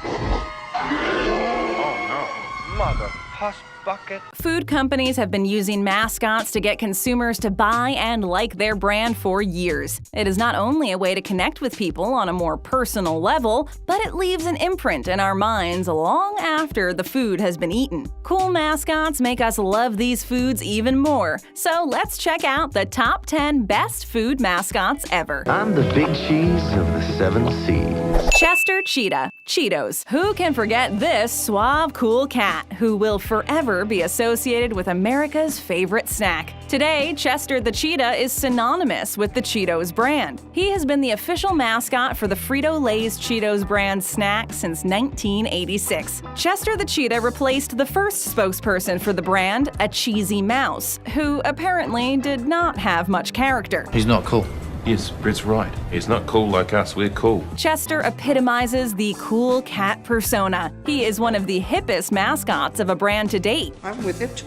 Oh no, mother hush bucket. Food companies have been using mascots to get consumers to buy and like their brand for years. It is not only a way to connect with people on a more personal level, but it leaves an imprint in our minds long after the food has been eaten. Cool mascots make us love these foods even more. So let's check out the top 10 best food mascots ever. I'm the big cheese of the 7 seas. Chester Cheetah, Cheetos. Who can forget this suave, cool cat who will forever be associated with America's favorite snack? Today, Chester the Cheetah is synonymous with the Cheetos brand. He has been the official mascot for the Frito-Lay's Cheetos brand snack since 1986. Chester the Cheetah replaced the first spokesperson for the brand, a cheesy mouse, who apparently did not have much character. He's not cool. Yes, Brett's right. He's not cool like us, we're cool. Chester epitomizes the cool cat persona. He is one of the hippest mascots of a brand to date. I'm with it.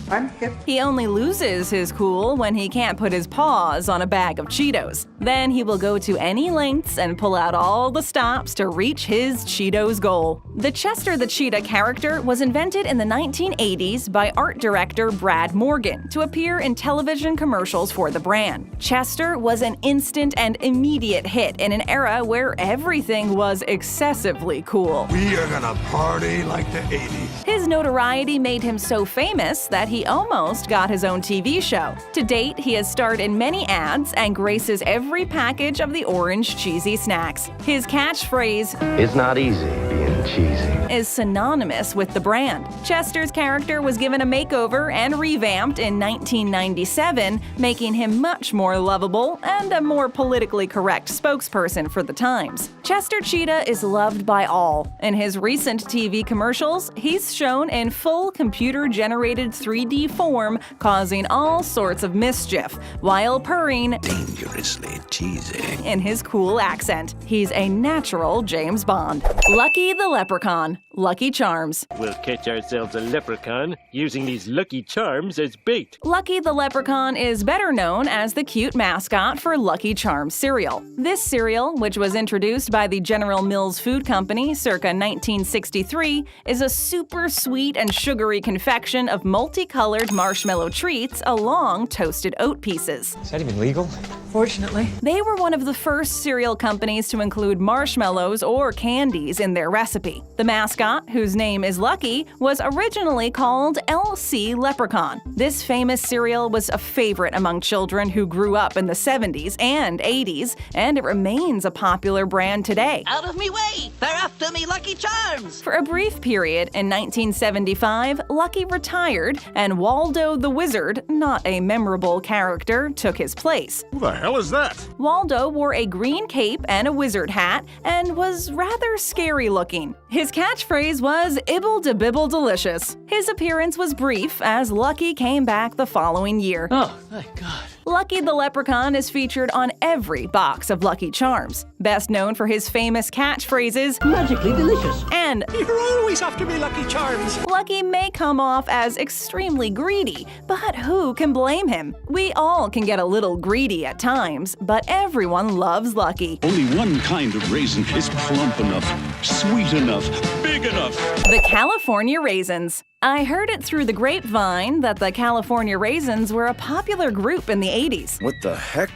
I'm hip. He only loses his cool when he can't put his paws on a bag of Cheetos. Then he will go to any lengths and pull out all the stops to reach his Cheetos goal. The Chester the Cheetah character was invented in the 1980s by art director Brad Morgan to appear in television commercials for the brand. Chester was an instant and immediate hit in an era where everything was excessively cool. We are gonna party like the 80s. His notoriety made him so famous that he almost got his own TV show. To date, he has starred in many ads and graces every package of the orange cheesy snacks. His catchphrase, It's not easy being cheesy, is synonymous with the brand. Chester's character was given a makeover and revamped in 1997, making him much more lovable and a more politically correct spokesperson for the times. Chester Cheetah is loved by all. In his recent TV commercials, he's shown in full computer-generated 3D form, causing all sorts of mischief, while purring Dangerously cheesy. in his cool accent. He's a natural James Bond. Lucky the Leprechaun, Lucky Charms. We'll catch ourselves a leprechaun using these Lucky Charms as bait. Lucky the Leprechaun is better known as the cute mascot for Lucky Charms cereal. This cereal, which was introduced by the General Mills Food Company circa 1963, is a super sweet and sugary confection of multicolored marshmallow treats along toasted oat pieces. Is that even legal? Fortunately. They were one of the first cereal companies to include marshmallows or candies in their recipe. The mascot, whose name is Lucky, was originally called LC Leprechaun. This famous cereal was a favorite among children who grew up in the 70s and 80s, and it remains a popular brand today. Out of me way! They're after me Lucky Charms! For a brief period in 1975, Lucky retired, and Waldo the Wizard, not a memorable character, took his place. Who the hell is that? Waldo wore a green cape and a wizard hat and was rather scary looking. His catchphrase was "Ibble de bibble delicious." His appearance was brief as Lucky came back the following year. Oh, thank God. Lucky the Leprechaun is featured on every box of Lucky Charms. Best known for his famous catchphrases, Magically delicious! and You're always after me, Lucky Charms. Lucky may come off as extremely greedy, but who can blame him? We all can get a little greedy at times, but everyone loves Lucky. Only one kind of raisin is plump enough, sweet enough, big enough. The California Raisins. I heard it through the grapevine that the California Raisins were a popular group in the 80s. What the heck?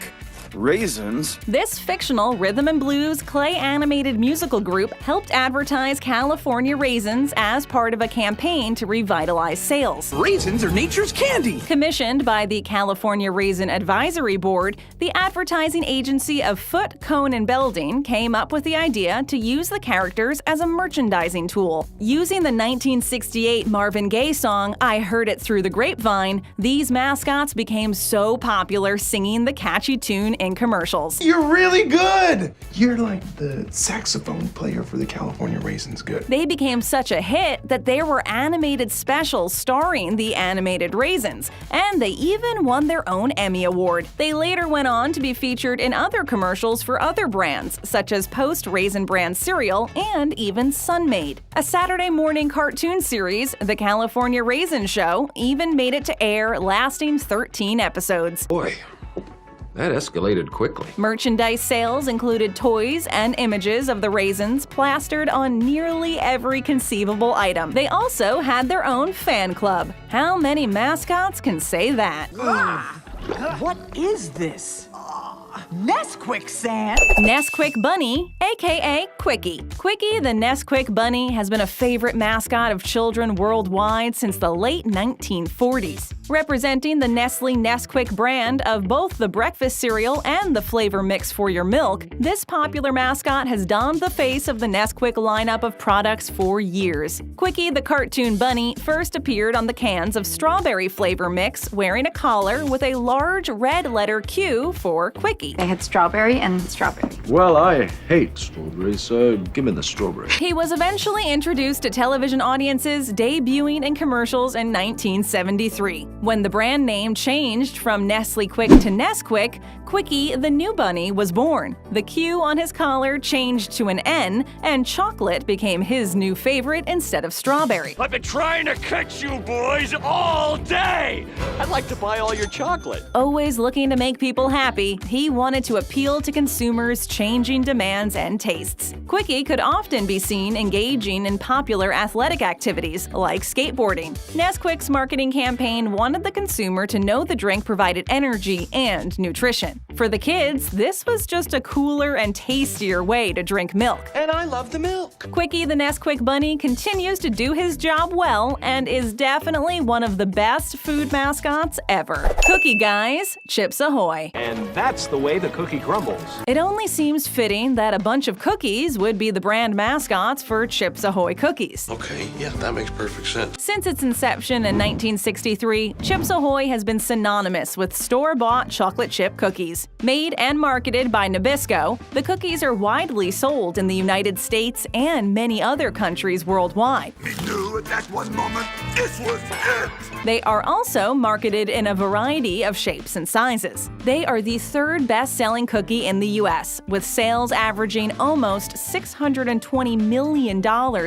Raisins? This fictional rhythm and blues clay animated musical group helped advertise California Raisins as part of a campaign to revitalize sales. Raisins are nature's candy. Commissioned by the California Raisin Advisory Board, the advertising agency of Foot, Cone, and Belding came up with the idea to use the characters as a merchandising tool. Using the 1968 Marvin Gaye song, I Heard It Through the Grapevine, these mascots became so popular singing the catchy tune in commercials. You're really good! You're like the saxophone player for the California Raisins good. They became such a hit that there were animated specials starring the animated raisins, and they even won their own Emmy Award. They later went on to be featured in other commercials for other brands, such as Post Raisin Bran cereal and even Sun-Maid. A Saturday morning cartoon series, The California Raisin Show, even made it to air, lasting 13 episodes. Boy, That escalated quickly. Merchandise sales included toys and images of the raisins plastered on nearly every conceivable item. They also had their own fan club. How many mascots can say that? What is this? Nesquik sand? Nesquik Bunny, aka Quickie. Quickie the Nesquik Bunny has been a favorite mascot of children worldwide since the late 1940s. Representing the Nestle Nesquik brand of both the breakfast cereal and the flavor mix for your milk, this popular mascot has donned the face of the Nesquik lineup of products for years. Quickie the cartoon bunny first appeared on the cans of strawberry flavor mix wearing a collar with a large red letter Q for Quickie. They had strawberry and strawberry. Well, I hate strawberries, so give me the strawberry. He was eventually introduced to television audiences, debuting in commercials in 1973. When the brand name changed from Nestle Quick to Nesquik, Quickie the new bunny was born. The Q on his collar changed to an N, and chocolate became his new favorite instead of strawberry. I've been trying to catch you boys all day! I'd like to buy all your chocolate. Always looking to make people happy, he wanted to appeal to consumers' changing demands and tastes. Quickie could often be seen engaging in popular athletic activities like skateboarding. Nesquik's marketing campaign wanted the consumer to know the drink provided energy and nutrition. For the kids, this was just a cooler and tastier way to drink milk. And I love the milk. Quickie the Nesquik Bunny continues to do his job well and is definitely one of the best food mascots ever. Cookie guys, Chips Ahoy! And that's the way the cookie crumbles. It only seems fitting that a bunch of cookies would be the brand mascots for Chips Ahoy cookies. Okay, yeah, that makes perfect sense. Since its inception in 1963, Chips Ahoy has been synonymous with store-bought chocolate chip cookies. Made and marketed by Nabisco, the cookies are widely sold in the United States and many other countries worldwide. We knew at that one moment this was it! They are also marketed in a variety of shapes and sizes. They are the third best-selling cookie in the U.S., with sales averaging almost $620 million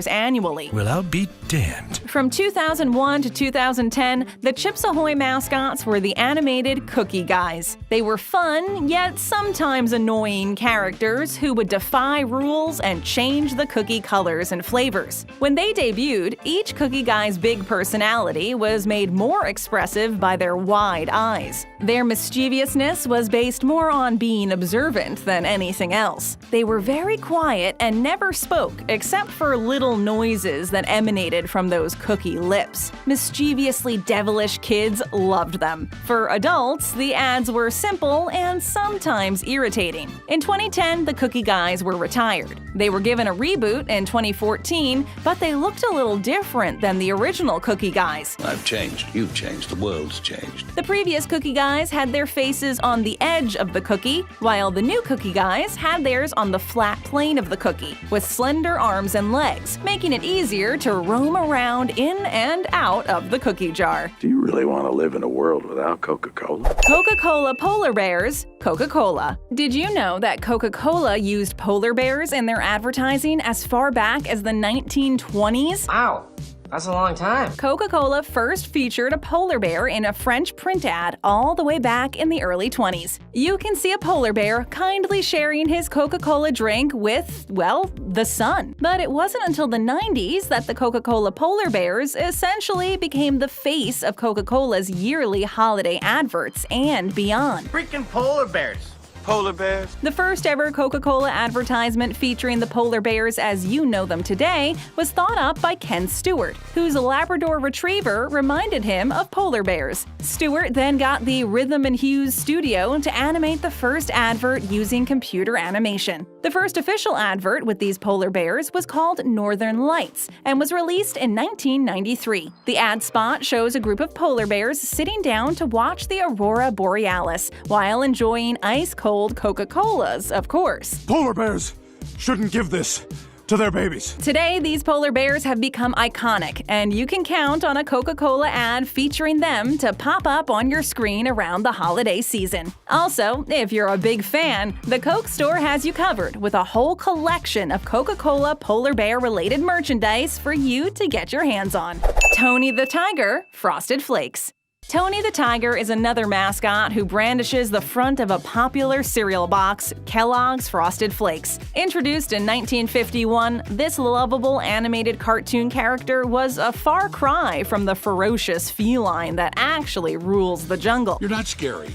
annually. Well, I'll be damned. From 2001 to 2010, the Chips Ahoy mascots were the animated Cookie Guys. They were fun, yet sometimes annoying characters who would defy rules and change the cookie colors and flavors. When they debuted, each Cookie Guy's big personality was made more expressive by their wide eyes. Their mischievousness was based more on being observant than anything else. They were very quiet and never spoke except for little noises that emanated from those cookie lips. Mischievously devilish kids loved them. For adults, the ads were simple and sometimes irritating. In 2010, the Cookie Guys were retired. They were given a reboot in 2014, but they looked a little different than the original Cookie Guys. I've changed. You've changed. The world's changed. The previous Cookie Guys had their faces on the edge of the cookie, while the new Cookie Guys had theirs on the flat plane of the cookie, with slender arms and legs, making it easier to roam around in and out of the cookie jar. Do you really want to live in a world without Coca-Cola? Coca-Cola polar bears, Coca-Cola. Did you know that Coca-Cola used polar bears in their advertising as far back as the 1920s? Wow. That's a long time. Coca-Cola first featured a polar bear in a French print ad all the way back in the early 20s. You can see a polar bear kindly sharing his Coca-Cola drink with, well, the sun. But it wasn't until the 90s that the Coca-Cola polar bears essentially became the face of Coca-Cola's yearly holiday adverts and beyond. Freaking polar bears. Polar bears. The first ever Coca-Cola advertisement featuring the polar bears as you know them today was thought up by Ken Stewart, whose Labrador Retriever reminded him of polar bears. Stewart then got the Rhythm and Hues studio to animate the first advert using computer animation. The first official advert with these polar bears was called Northern Lights and was released in 1993. The ad spot shows a group of polar bears sitting down to watch the aurora borealis while enjoying ice-cold Coca-Colas, of course. Polar bears shouldn't give this to their babies. Today, these polar bears have become iconic, and you can count on a Coca-Cola ad featuring them to pop up on your screen around the holiday season. Also, if you're a big fan, the Coke store has you covered with a whole collection of Coca-Cola polar bear-related merchandise for you to get your hands on. Tony the Tiger Frosted Flakes. Tony the Tiger is another mascot who brandishes the front of a popular cereal box, Kellogg's Frosted Flakes. Introduced in 1951, this lovable animated cartoon character was a far cry from the ferocious feline that actually rules the jungle. You're not scary.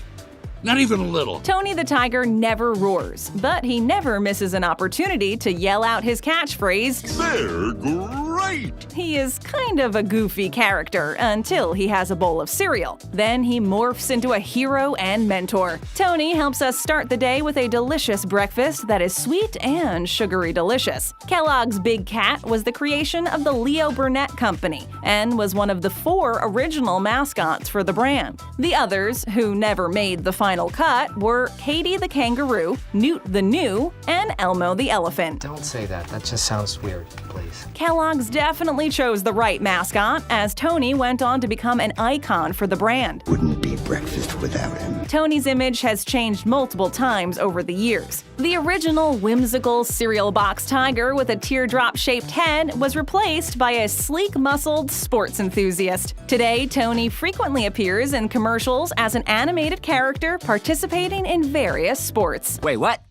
Not even a little. Tony the Tiger never roars, but he never misses an opportunity to yell out his catchphrase, They're great! He is kind of a goofy character until he has a bowl of cereal. Then he morphs into a hero and mentor. Tony helps us start the day with a delicious breakfast that is sweet and sugary delicious. Kellogg's Big Cat was the creation of the Leo Burnett Company and was one of the 4 original mascots for the brand. The others, who never made the final cut, were Katie the Kangaroo, Newt the New, and Elmo the Elephant. Don't say that. That just sounds weird, please. Kellogg's definitely chose the right mascot, as Tony went on to become an icon for the brand. Wouldn't be breakfast without him. Tony's image has changed multiple times over the years. The original whimsical cereal box tiger with a teardrop-shaped head was replaced by a sleek-muscled sports enthusiast. Today, Tony frequently appears in commercials as an animated character participating in various sports. Wait, what?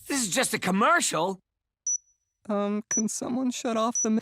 This is just a commercial. Can someone shut off the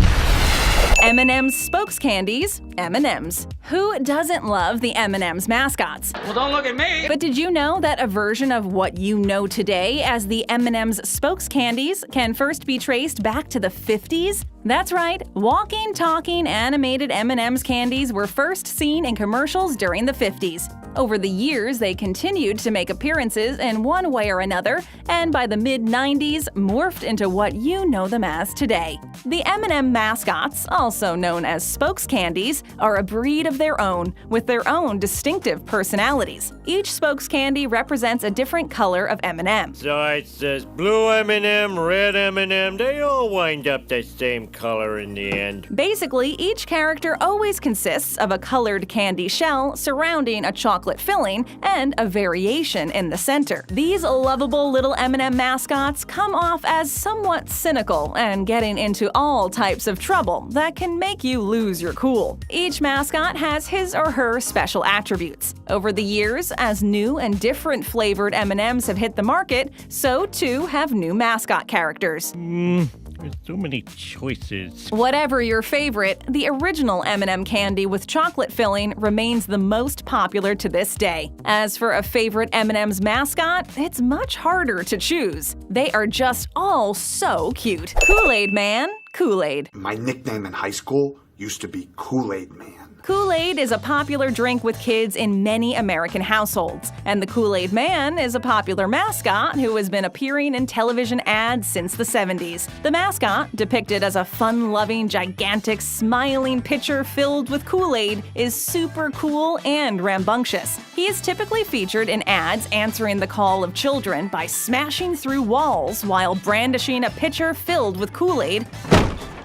M&M's spokes candies, M&M's. Who doesn't love the M&M's mascots? Well, don't look at me. But did you know that a version of what you know today as the M&M's spokes candies can first be traced back to the 50s? That's right, walking, talking, animated M&M's candies were first seen in commercials during the 50s. Over the years, they continued to make appearances in one way or another, and by the mid-90s, morphed into what you know them as today. The M&M mascots, also known as spokes candies, are a breed of their own, with their own distinctive personalities. Each spokes candy represents a different color of M&M. So it says blue M&M, red M&M, they all wind up the same color in the end. Basically, each character always consists of a colored candy shell surrounding a chocolate filling and a variation in the center. These lovable little M&M mascots come off as somewhat cynical and getting into all types of trouble that can make you lose your cool. Each mascot has his or her special attributes. Over the years, as new and different flavored M&Ms have hit the market, so too have new mascot characters. There's so many choices. Whatever your favorite, the original M&M candy with chocolate filling remains the most popular to this day. As for a favorite M&M's mascot, it's much harder to choose. They are just all so cute. Kool-Aid Man, Kool-Aid. My nickname in high school used to be Kool-Aid Man. Kool-Aid is a popular drink with kids in many American households, and the Kool-Aid Man is a popular mascot who has been appearing in television ads since the 70s. The mascot, depicted as a fun-loving, gigantic, smiling pitcher filled with Kool-Aid, is super cool and rambunctious. He is typically featured in ads answering the call of children by smashing through walls while brandishing a pitcher filled with Kool-Aid.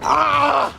Ah!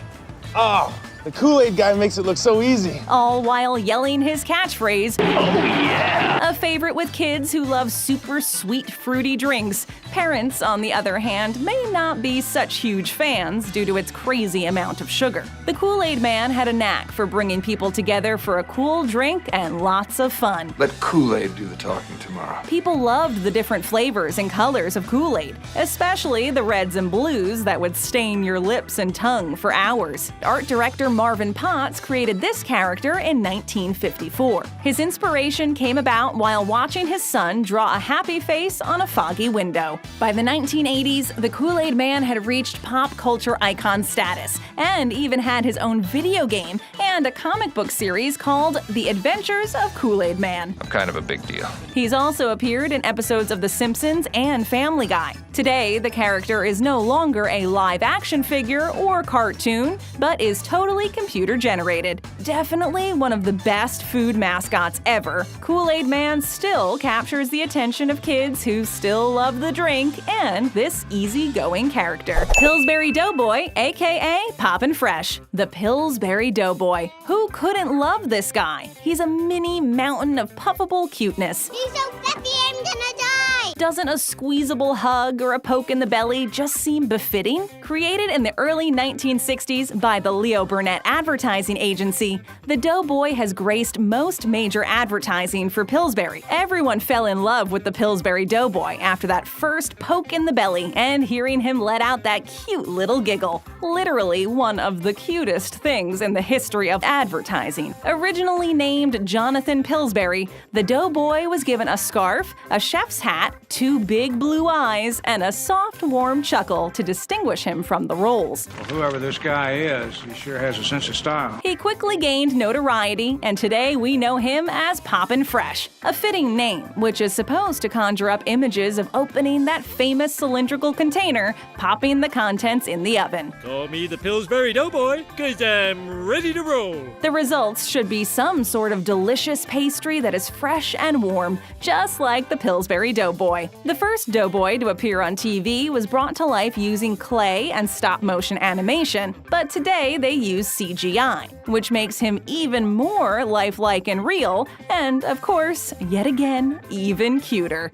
Oh! The Kool-Aid guy makes it look so easy. All while yelling his catchphrase, "Oh yeah!" A favorite with kids who love super sweet, fruity drinks. Parents, on the other hand, may not be such huge fans due to its crazy amount of sugar. The Kool-Aid Man had a knack for bringing people together for a cool drink and lots of fun. Let Kool-Aid do the talking tomorrow. People loved the different flavors and colors of Kool-Aid, especially the reds and blues that would stain your lips and tongue for hours. Art director Marvin Potts created this character in 1954. His inspiration came about while watching his son draw a happy face on a foggy window. By the 1980s, the Kool-Aid Man had reached pop culture icon status and even had his own video game and a comic book series called The Adventures of Kool-Aid Man. I'm kind of a big deal. He's also appeared in episodes of The Simpsons and Family Guy. Today, the character is no longer a live-action figure or cartoon, but is totally computer-generated. Definitely one of the best food mascots ever, Kool-Aid Man still captures the attention of kids who still love the drink and this easygoing character. Pillsbury Doughboy, aka Poppin' Fresh. The Pillsbury Doughboy. Who couldn't love this guy? He's a mini mountain of puffable cuteness. He's so fluffy, I'm gonna die! Doesn't a squeezable hug or a poke in the belly just seem befitting? Created in the early 1960s by the Leo Burnett Advertising Agency, the Doughboy has graced most major advertising for Pillsbury. Everyone fell in love with the Pillsbury Doughboy after that first poke in the belly and hearing him let out that cute little giggle. Literally one of the cutest things in the history of advertising. Originally named Jonathan Pillsbury, the Doughboy was given a scarf, a chef's hat, 2 big blue eyes, and a soft, warm chuckle to distinguish him from the roles. Well, whoever this guy is, he sure has a sense of style. He quickly gained notoriety, and today we know him as Poppin' Fresh, a fitting name, which is supposed to conjure up images of opening that famous cylindrical container, popping the contents in the oven. Call me the Pillsbury Doughboy, 'cause I'm ready to roll. The results should be some sort of delicious pastry that is fresh and warm, just like the Pillsbury Doughboy. The first Doughboy to appear on TV was brought to life using clay and stop-motion animation, but today they use CGI, which makes him even more lifelike and real, and, of course, yet again, even cuter.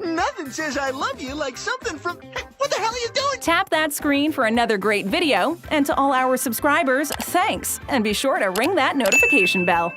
Nothing says I love you like something from... Hey, what the hell are you doing? Tap that screen for another great video, and to all our subscribers, thanks, and be sure to ring that notification bell.